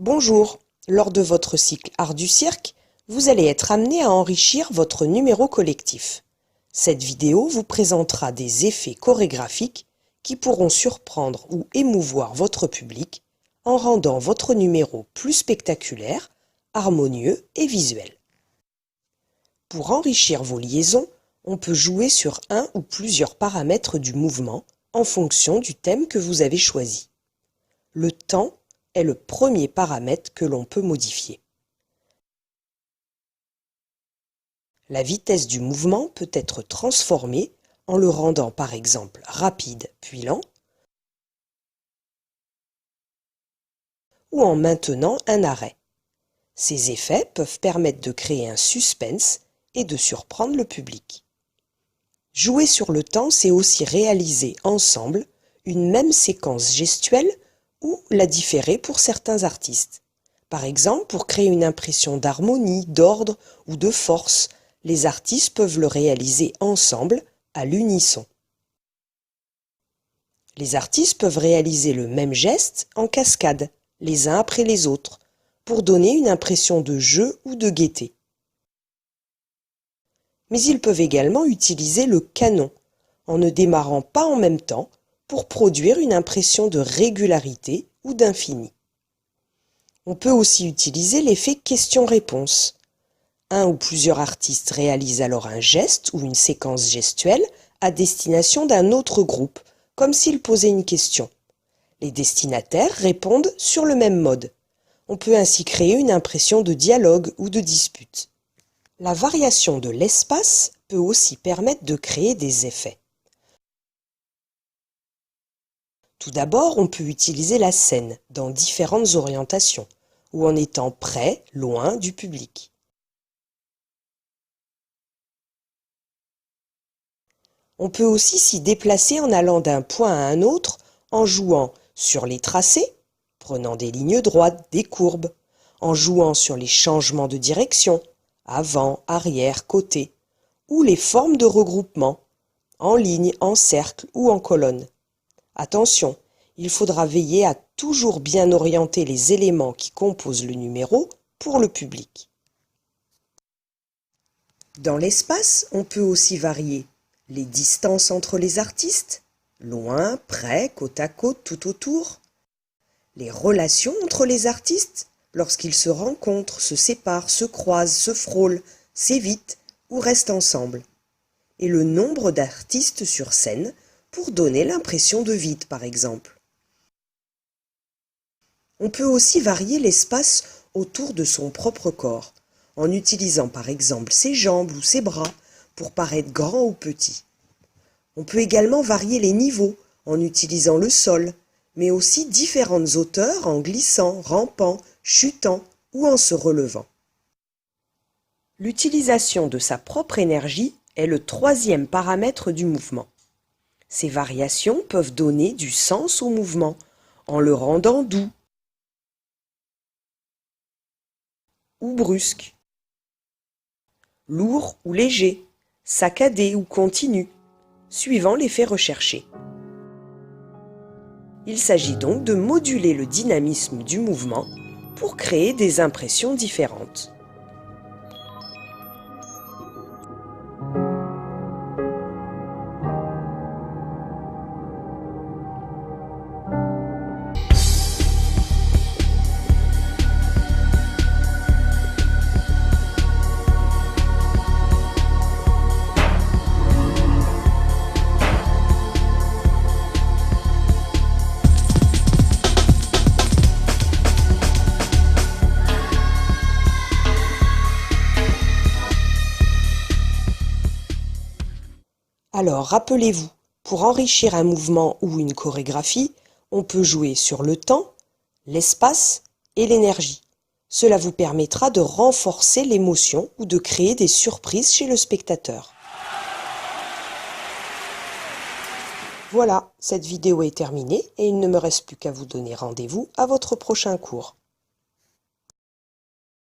Bonjour, lors de votre cycle Art du cirque, vous allez être amené à enrichir votre numéro collectif. Cette vidéo vous présentera des effets chorégraphiques qui pourront surprendre ou émouvoir votre public en rendant votre numéro plus spectaculaire, harmonieux et visuel. Pour enrichir vos liaisons, on peut jouer sur un ou plusieurs paramètres du mouvement en fonction du thème que vous avez choisi. Le temps est le premier paramètre que l'on peut modifier. La vitesse du mouvement peut être transformée en le rendant par exemple rapide puis lent, ou en maintenant un arrêt. Ces effets peuvent permettre de créer un suspense et de surprendre le public. Jouer sur le temps, c'est aussi réaliser ensemble une même séquence gestuelle ou la différer pour certains artistes. Par exemple, pour créer une impression d'harmonie, d'ordre ou de force, les artistes peuvent le réaliser ensemble, à l'unisson. Les artistes peuvent réaliser le même geste en cascade, les uns après les autres, pour donner une impression de jeu ou de gaieté. Mais ils peuvent également utiliser le canon, en ne démarrant pas en même temps, pour produire une impression de régularité ou d'infini. On peut aussi utiliser l'effet question-réponse. Un ou plusieurs artistes réalisent alors un geste ou une séquence gestuelle à destination d'un autre groupe, comme s'ils posaient une question. Les destinataires répondent sur le même mode. On peut ainsi créer une impression de dialogue ou de dispute. La variation de l'espace peut aussi permettre de créer des effets. Tout d'abord, on peut utiliser la scène dans différentes orientations, ou en étant près, loin du public. On peut aussi s'y déplacer en allant d'un point à un autre, en jouant sur les tracés, prenant des lignes droites, des courbes, en jouant sur les changements de direction, avant, arrière, côté, ou les formes de regroupement, en ligne, en cercle ou en colonne. Attention, il faudra veiller à toujours bien orienter les éléments qui composent le numéro pour le public. Dans l'espace, on peut aussi varier les distances entre les artistes, loin, près, côte à côte, tout autour, les relations entre les artistes, lorsqu'ils se rencontrent, se séparent, se croisent, se frôlent, s'évitent ou restent ensemble, et le nombre d'artistes sur scène pour donner l'impression de vide par exemple. On peut aussi varier l'espace autour de son propre corps, en utilisant par exemple ses jambes ou ses bras pour paraître grand ou petit. On peut également varier les niveaux en utilisant le sol, mais aussi différentes hauteurs en glissant, rampant, chutant ou en se relevant. L'utilisation de sa propre énergie est le troisième paramètre du mouvement. Ces variations peuvent donner du sens au mouvement, en le rendant doux ou brusque, lourd ou léger, saccadé ou continu, suivant l'effet recherché. Il s'agit donc de moduler le dynamisme du mouvement pour créer des impressions différentes. Alors, rappelez-vous, pour enrichir un mouvement ou une chorégraphie, on peut jouer sur le temps, l'espace et l'énergie. Cela vous permettra de renforcer l'émotion ou de créer des surprises chez le spectateur. Voilà, cette vidéo est terminée et il ne me reste plus qu'à vous donner rendez-vous à votre prochain cours.